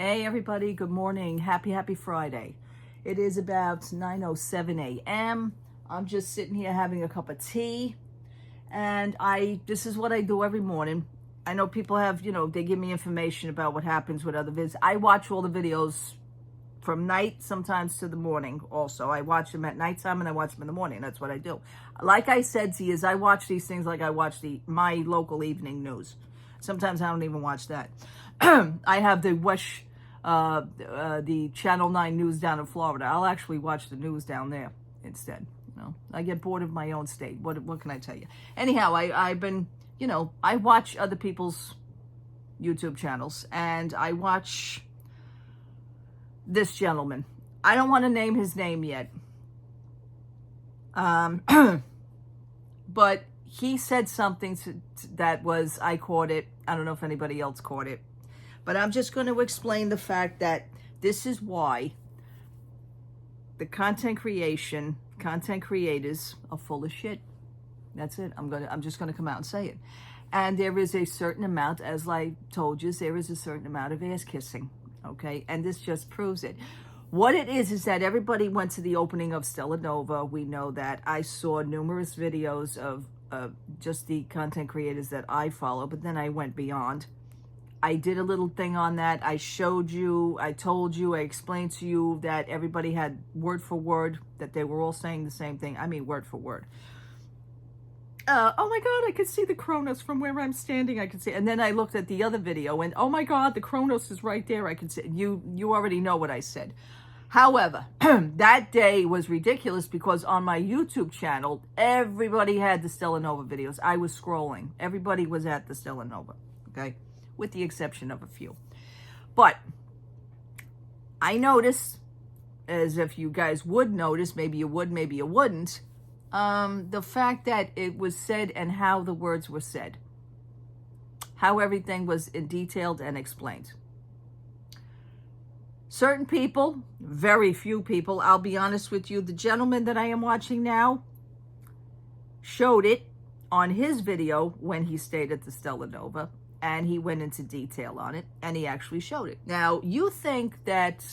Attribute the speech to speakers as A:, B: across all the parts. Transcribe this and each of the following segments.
A: Hey everybody, good morning. Happy Friday. It is about 9:07 a.m. I'm just sitting here having a cup of tea, and this is what I do every morning. I know people have, they give me information about what happens with other vids. I watch all the videos from night sometimes to the morning also. I watch them at nighttime and I watch them in the morning. That's what I do. Like I said to you, is I watch these things like I watch my local evening news. Sometimes I don't even watch that. I have the Channel 9 news down in Florida. I'll actually watch the news down there instead. I get bored of my own state. What can I tell you? Anyhow, I've been, I watch other people's YouTube channels, and I watch this gentleman. I don't want to name his name yet. But he said something that was, I caught it. I don't know if anybody else caught it. But I'm just going to explain the fact that this is why the content creators are full of shit. That's it. I'm just going to come out and say it. And there is a certain amount, as I told you, there is a certain amount of ass kissing. Okay? And this just proves it. What it is that everybody went to the opening of Stella Nova. We know that. I saw numerous videos of just the content creators that I follow, but then I went beyond. I did a little thing on that. I showed you, I told you, I explained to you that everybody had word for word, that they were all saying the same thing. I mean, word for word. Oh my God, I could see the Kronos from where I'm standing. I could see. And then I looked at the other video and, oh my God, the Kronos is right there. I could see. You already know what I said. However, that day was ridiculous because on my YouTube channel, everybody had the Stella Nova videos. I was scrolling. Everybody was at the Stella Nova, okay? With the exception of a few. But I noticed, as if you guys would notice, maybe you would, maybe you wouldn't, the fact that it was said and how the words were said. How everything was detailed and explained. Certain people, very few people, I'll be honest with you, the gentleman that I am watching now showed it on his video when he stayed at the Stella Nova. And he went into detail on it, and he actually showed it. Now, you think that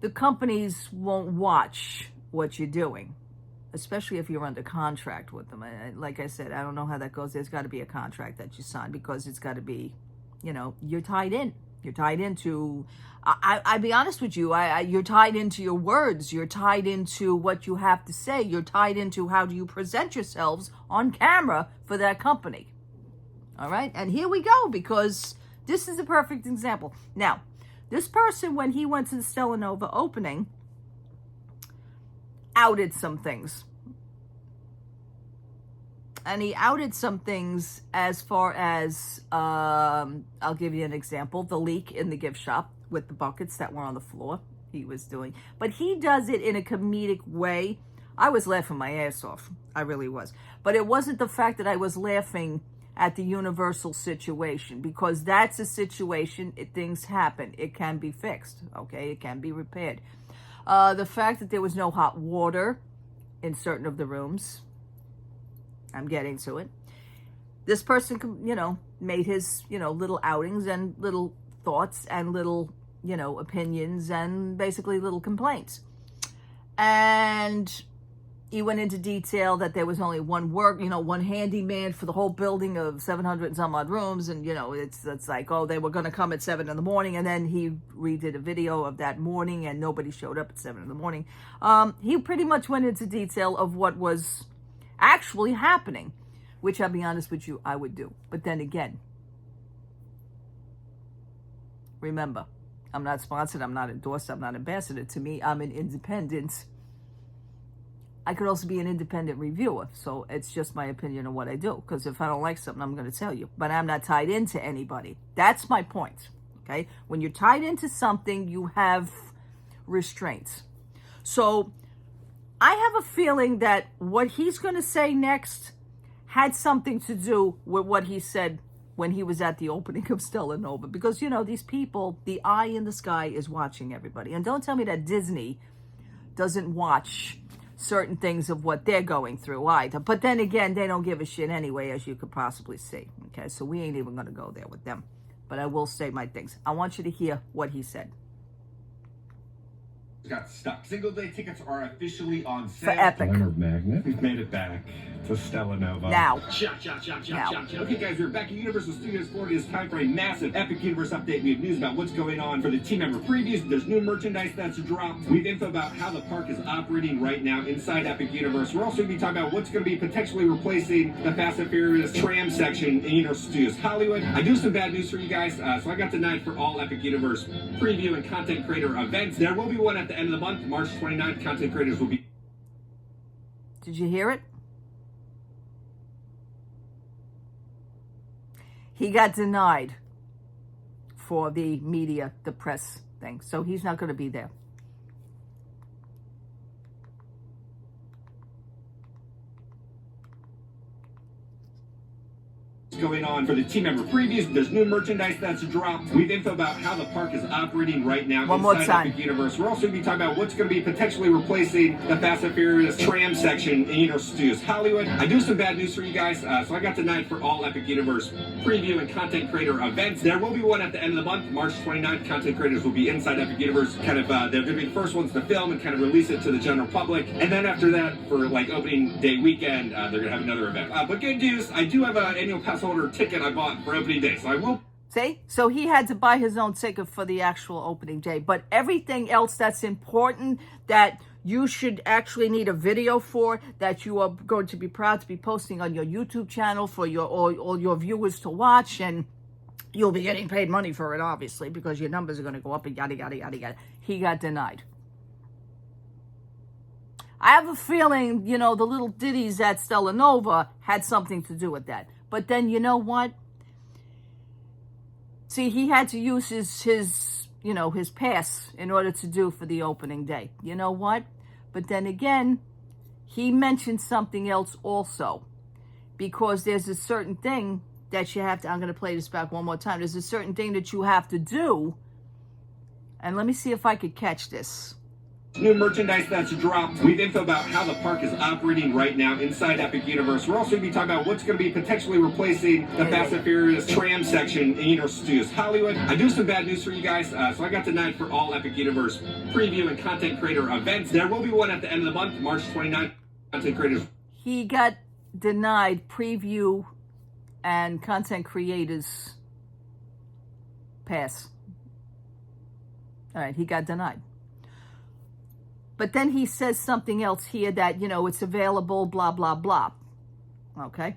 A: the companies won't watch what you're doing, especially if you're under contract with them. Like I said, I don't know how that goes. There's got to be a contract that you sign because it's got to be, you're tied in. You're tied into, I'll be honest with you, you're tied into your words. You're tied into what you have to say. You're tied into how do you present yourselves on camera for that company. All right, and here we go, because this is a perfect example. Now, this person, when he went to the Stella Nova opening, outed some things. And he outed some things as far as, I'll give you an example, the leak in the gift shop with the buckets that were on the floor he was doing. But he does it in a comedic way. I was laughing my ass off. I really was. But it wasn't the fact that I was laughing at the universal situation, because that's a situation, things happen. It can be fixed, okay? It can be repaired. The fact that there was no hot water in certain of the rooms, I'm getting to it. This person, made his, little outings and little thoughts and little, opinions and basically little complaints. And he went into detail that there was only one handyman for the whole building of 700 and some odd rooms. And, it's like, oh, they were going to come at 7 in the morning. And then he redid a video of that morning and nobody showed up at 7 in the morning. He pretty much went into detail of what was actually happening, which I'll be honest with you, I would do. But then again, remember, I'm not sponsored, I'm not endorsed, I'm not ambassador. To me, I'm an independent. I could also be an independent reviewer, so it's just my opinion on what I do. Because if I don't like something, I'm going to tell you. But I'm not tied into anybody. That's my point, okay? When you're tied into something, you have restraints. So I have a feeling that what he's going to say next had something to do with what he said when he was at the opening of Stella Nova. Because, these people, the eye in the sky is watching everybody. And don't tell me that Disney doesn't watch certain things of what they're going through either. But then again, they don't give a shit anyway, as you could possibly see. Okay, so we ain't even going to go there with them. but I will say my things. I want you to hear what he said.
B: Got stuck. Single day tickets are officially on
A: For
B: sale.
A: Epic.
B: Magnet. We've made it back to Stella Nova.
A: Now.
B: Okay, guys, we're back at Universal Studios Florida. It's time for a massive Epic Universe update. We have news about what's going on for the team member previews. There's new merchandise that's dropped. We have info about how the park is operating right now inside Epic Universe. We're also going to be talking about what's going to be potentially replacing the Fast and Furious tram section in Universal Studios Hollywood. I do have some bad news for you guys. So I got denied for all Epic Universe preview and content creator events. There will be one at the end of the month, March 29th. Content creators will be...
A: Did you hear it? He got denied for the media, the press thing. So he's not going to be there.
B: Going on for the team member previews. There's new merchandise that's dropped. We have info about how the park is operating right now inside Epic Universe. We're also going to be talking about what's going to be potentially replacing the Fast and Furious tram section in Universal Studios Hollywood. I do have some bad news for you guys. So I got denied for all Epic Universe preview and content creator events. There will be one at the end of the month, March 29th. Content creators will be inside Epic Universe. They're going to be the first ones to film and kind of release it to the general public. And then after that, for like opening day weekend, they're going to have another event. But good news, I do have an annual pass holder ticket I bought for opening day, so I will...
A: See? So he had to buy his own ticket for the actual opening day. But everything else that's important, that you should actually need a video for, that you are going to be proud to be posting on your YouTube channel for your all your viewers to watch, and you'll be getting paid money for it, obviously, because your numbers are going to go up and yada, yada, yada, yada. He got denied. I have a feeling, you know, the little ditties at Stella Nova had something to do with that. But then, you know what? See, he had to use his pass in order to do for the opening day. You know what? But then again, he mentioned something else also. Because there's a certain thing that you have to... I'm going to play this back one more time. There's a certain thing that you have to do. And let me see if I could catch this.
B: New merchandise that's dropped. We have info about how the park is operating right now inside Epic Universe. We're also going to be talking about what's going to be potentially replacing the Fast and Furious tram section in Universal Studios Hollywood. I do have some bad news for you guys. So I got denied for all Epic Universe preview and content creator events. There will be one at the end of the month, March 29th. Content creators.
A: He got denied preview and content creators pass. All right, he got denied. But then he says something else here that, you know, it's available, blah, blah, blah. Okay?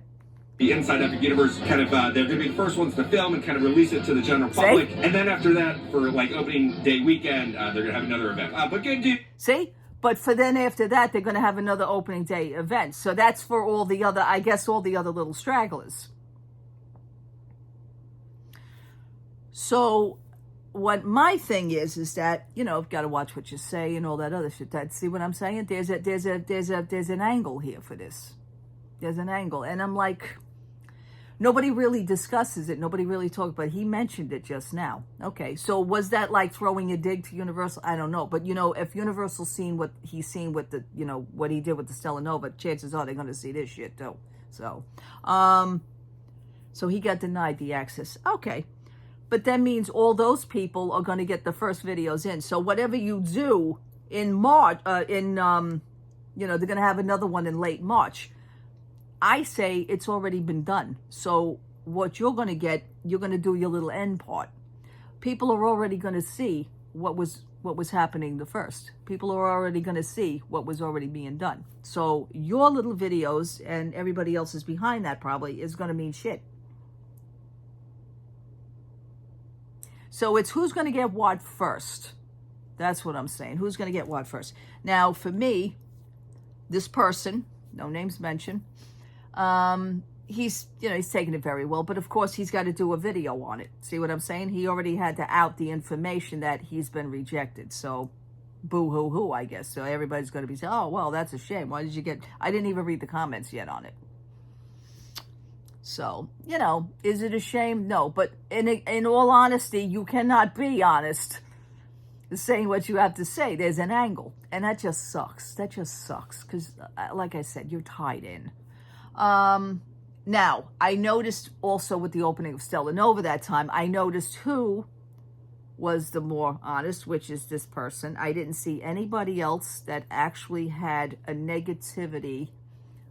B: The inside Epic Universe, kind of, they're going to be the first ones to film and kind of release it to the general public. And then after that, for like opening day weekend, they're going to have another event. But good news.
A: See? But for then after that, they're going to have another opening day event. So that's for all the other, I guess, all the other little stragglers. So... what my thing is that, you know, I've got to watch what you say and all that other shit. See what I'm saying? There's an angle here for this. There's an angle. And I'm like, nobody really discusses it. Nobody really talks, but he mentioned it just now. Okay. So was that like throwing a dig to Universal? I don't know. But, you know, if Universal's seen what he's seen with the, you know, what he did with the Stella Nova, chances are they're going to see this shit too. So, so he got denied the access. Okay. But that means all those people are going to get the first videos in. So whatever you do in March, you know, they're going to have another one in late March. I say it's already been done. So what you're going to get, you're going to do your little end part. People are already going to see what was happening the first. People are already going to see what was already being done. So your little videos and everybody else's behind that probably is going to mean shit. So it's who's going to get what first. That's what I'm saying. Who's going to get what first? Now, for me, this person, no names mentioned, he's taking it very well. But, of course, he's got to do a video on it. See what I'm saying? He already had to out the information that he's been rejected. So, boo-hoo-hoo, I guess. So everybody's going to be saying, oh, well, that's a shame. Why did you get... I didn't even read the comments yet on it. So, you know, is it a shame? No, but in all honesty, you cannot be honest saying what you have to say. There's an angle, and that just sucks. That just sucks because, like I said, you're tied in. Now, I noticed also with the opening of Stella Nova that time, I noticed who was the more honest, which is this person. I didn't see anybody else that actually had a negativity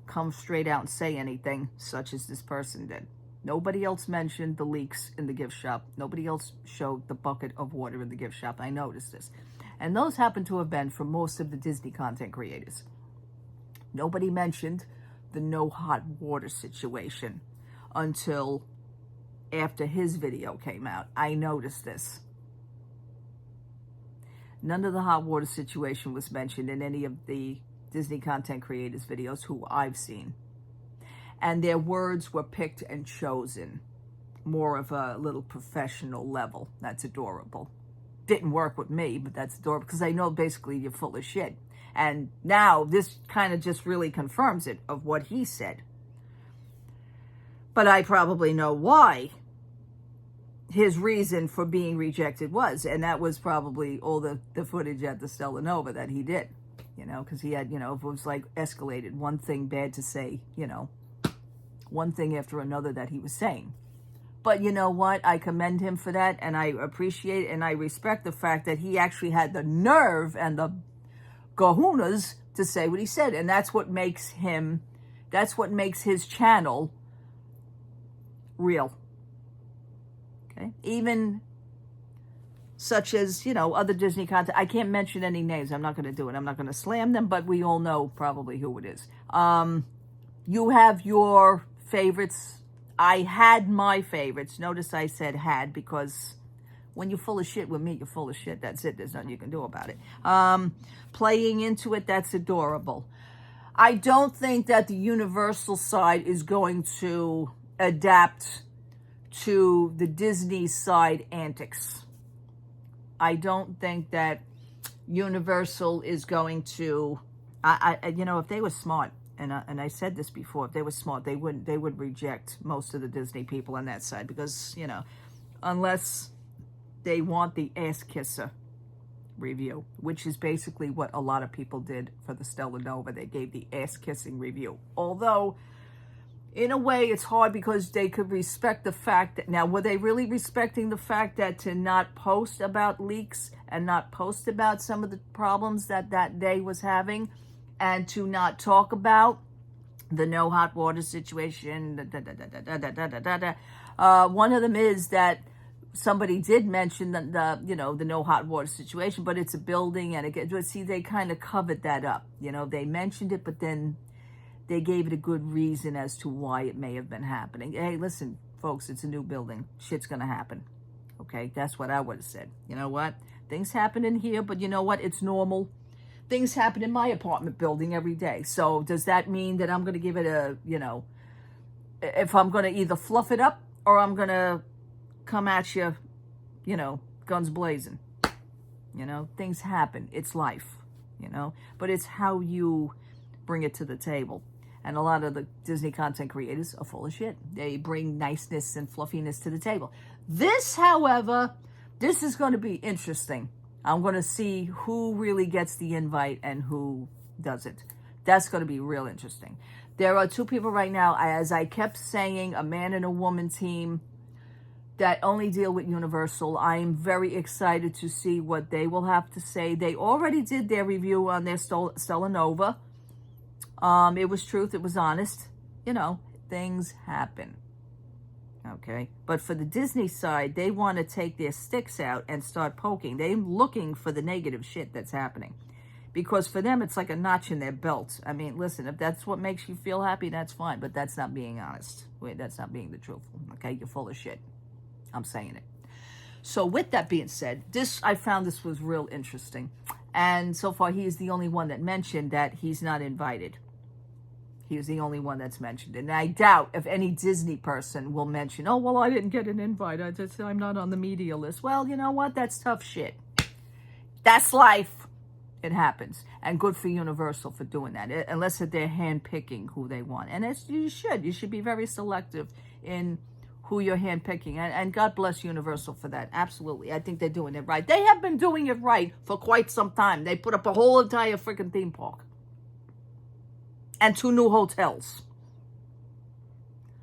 A: come straight out and say anything, such as this person did. Nobody else mentioned the leaks in the gift shop. Nobody else showed the bucket of water in the gift shop. I noticed this. And those happen to have been from most of the Disney content creators. Nobody mentioned the no hot water situation until after his video came out. I noticed this. None of the hot water situation was mentioned in any of the Disney content creators videos who I've seen. And their words were picked and chosen. More of a little professional level. That's adorable. Didn't work with me, but that's adorable because I know basically you're full of shit. And now this kind of just really confirms it of what he said. But I probably know why his reason for being rejected was. And that was probably all the footage at the Stella Nova that he did. You know, because he had, you know, it was like escalated. One thing bad to say, you know, one thing after another that he was saying. But you know what? I commend him for that. And I appreciate and I respect the fact that he actually had the nerve and the kahunas to say what he said. And that's what makes him, that's what makes his channel real. Okay? Even such as, you know, other Disney content. I can't mention any names. I'm not going to do it. I'm not going to slam them, but we all know probably who it is. You have your favorites. I had my favorites. Notice I said had because when you're full of shit with me, you're full of shit. That's it. There's nothing you can do about it. Playing into it, that's adorable. I don't think that the Universal side is going to adapt to the Disney side antics. I don't think that Universal is going to, you know, if they were smart, and I said this before, if they were smart, they would reject most of the Disney people on that side because, you know, unless they want the ass kisser review, which is basically what a lot of people did for the Stella Nova. They gave the ass kissing review. Although, in a way, it's hard because they could respect the fact that, now, were they really respecting the fact that to not post about leaks and not post about some of the problems that day was having and to not talk about the no hot water situation? One of them is that somebody did mention the you know, the no hot water situation, but it's a building and see, they kind of covered that up. You know, they mentioned it, but then they gave it a good reason as to why it may have been happening. Hey, listen, folks, it's a new building. Shit's going to happen. Okay, that's what I would have said. You know what? Things happen in here, but you know what? It's normal. Things happen in my apartment building every day. So does that mean that I'm going to give it a, you know, if I'm going to either fluff it up or I'm going to come at you, you know, guns blazing? You know, things happen. It's life, you know, but it's how you bring it to the table. And a lot of the Disney content creators are full of shit. They bring niceness and fluffiness to the table. This, however, this is going to be interesting. I'm going to see who really gets the invite and who doesn't. That's going to be real interesting. There are two people right now, as I kept saying, a man and a woman team that only deal with Universal. I'm very excited to see what they will have to say. They already did their review on their Stella Nova. It was truth. It was honest. You know, things happen. Okay. But for the Disney side, they want to take their sticks out and start poking. They're looking for the negative shit that's happening. Because for them, it's like a notch in their belt. I mean, listen, if that's what makes you feel happy, that's fine. But that's not being honest. Wait, that's not being the truth. Okay. You're full of shit. I'm saying it. So with that being said, I found this was real interesting. And so far, he is the only one that mentioned that he's not invited. He was the only one that's mentioned. And I doubt if any Disney person will mention, oh, well, I didn't get an invite. I'm not on the media list. Well, you know what? That's tough shit. That's life. It happens. And good for Universal for doing that. Unless they're handpicking who they want. And you should. You should be very selective in who you're handpicking. And God bless Universal for that. Absolutely. I think they're doing it right. They have been doing it right for quite some time. They put up a whole entire freaking theme park. And 2 new hotels.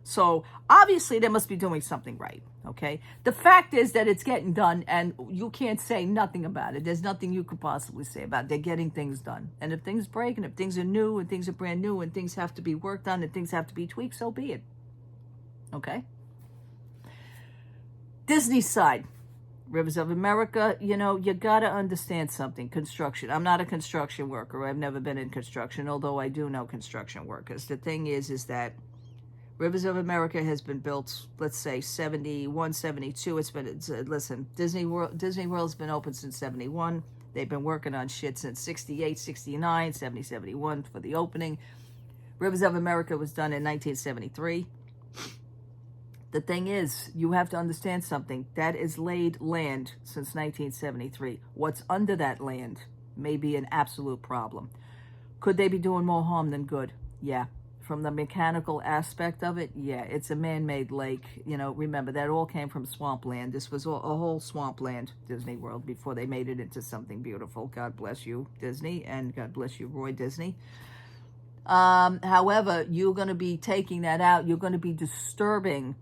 A: So obviously they must be doing something right, okay? The fact is that it's getting done, and you can't say nothing about it. There's nothing you could possibly say about it. They're getting things done. And if things break, and if things are new, and things are brand new, and things have to be worked on, and things have to be tweaked, so be it, okay? Disney side, Rivers of America, you know, you got to understand something. Construction. I'm not a construction worker. I've never been in construction, although I do know construction workers. The thing is that Rivers of America has been built, let's say, 71, 72. Listen, Disney World's been open since 71. They've been working on shit since 68, 69, 70, 71 for the opening. Rivers of America was done in 1973. The thing is, you have to understand something. That is laid land since 1973. What's under that land may be an absolute problem. Could they be doing more harm than good? Yeah. From the mechanical aspect of it, yeah, it's a man-made lake. You know, remember, that all came from swampland. This was a whole swampland, Disney World, before they made it into something beautiful. God bless you, Disney, and God bless you, Roy Disney. However, you're going to be taking that out. You're going to be disturbing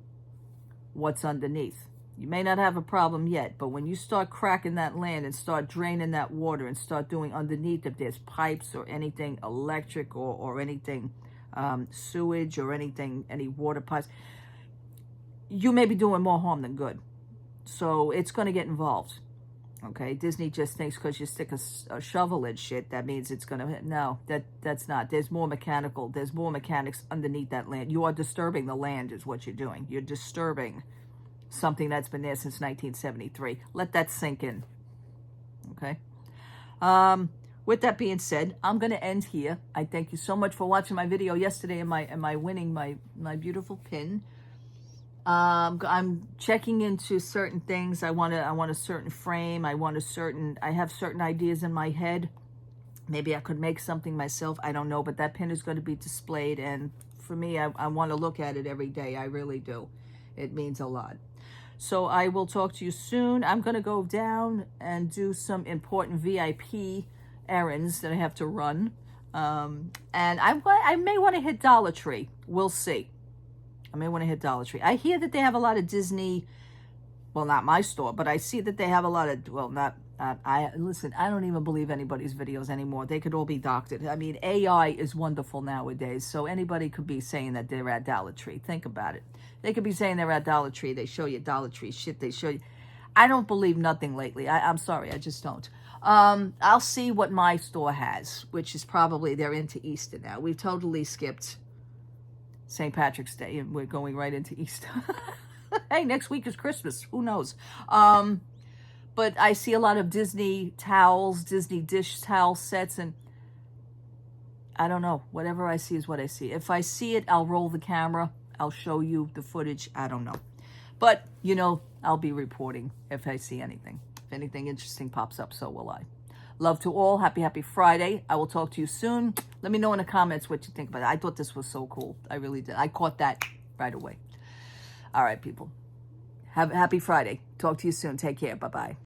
A: what's underneath. You may not have a problem yet, but when you start cracking that land and start draining that water and start doing underneath, if there's pipes or anything electric or anything, sewage or anything, any water pipes, you may be doing more harm than good. So it's going to get involved. Okay, Disney just thinks because you stick a shovel in shit, that means it's going to hit. No, that's not. There's more mechanical. There's more mechanics underneath that land. You are disturbing the land is what you're doing. You're disturbing something that's been there since 1973. Let that sink in. Okay. With that being said, I'm going to end here. I thank you so much for watching my video yesterday and my winning my beautiful pin. I'm checking into certain things. I want a certain frame. I have certain ideas in my head. Maybe I could make something myself. I don't know, but that pin is going to be displayed, and for me, I want to look at it every day. I really do. It means a lot. So I will talk to you soon. I'm going to go down and do some important VIP errands that I have to run. And I may want to hit Dollar Tree. We'll see. I may want to hit Dollar Tree. I hear that they have a lot of Disney, well, not my store, but I see that they have a lot of, well, listen, I don't even believe anybody's videos anymore. They could all be doctored. I mean, AI is wonderful nowadays, so anybody could be saying that they're at Dollar Tree. Think about it. They could be saying they're at Dollar Tree. They show you Dollar Tree shit. They show you. I don't believe nothing lately. I'm sorry. I just don't. I'll see what my store has, which is probably, they're into Easter now. We've totally skipped St. Patrick's Day, and we're going right into Easter. Hey, next week is Christmas. Who knows? But I see a lot of Disney towels, Disney dish towel sets, and I don't know. Whatever I see is what I see. If I see it, I'll roll the camera. I'll show you the footage. I don't know. But, you know, I'll be reporting if I see anything. If anything interesting pops up, so will I. Love to all. Happy Friday. I will talk to you soon. Let me know in the comments what you think about it. I thought this was so cool. I really did. I caught that right away. All right, people. Have a happy Friday. Talk to you soon. Take care. Bye-bye.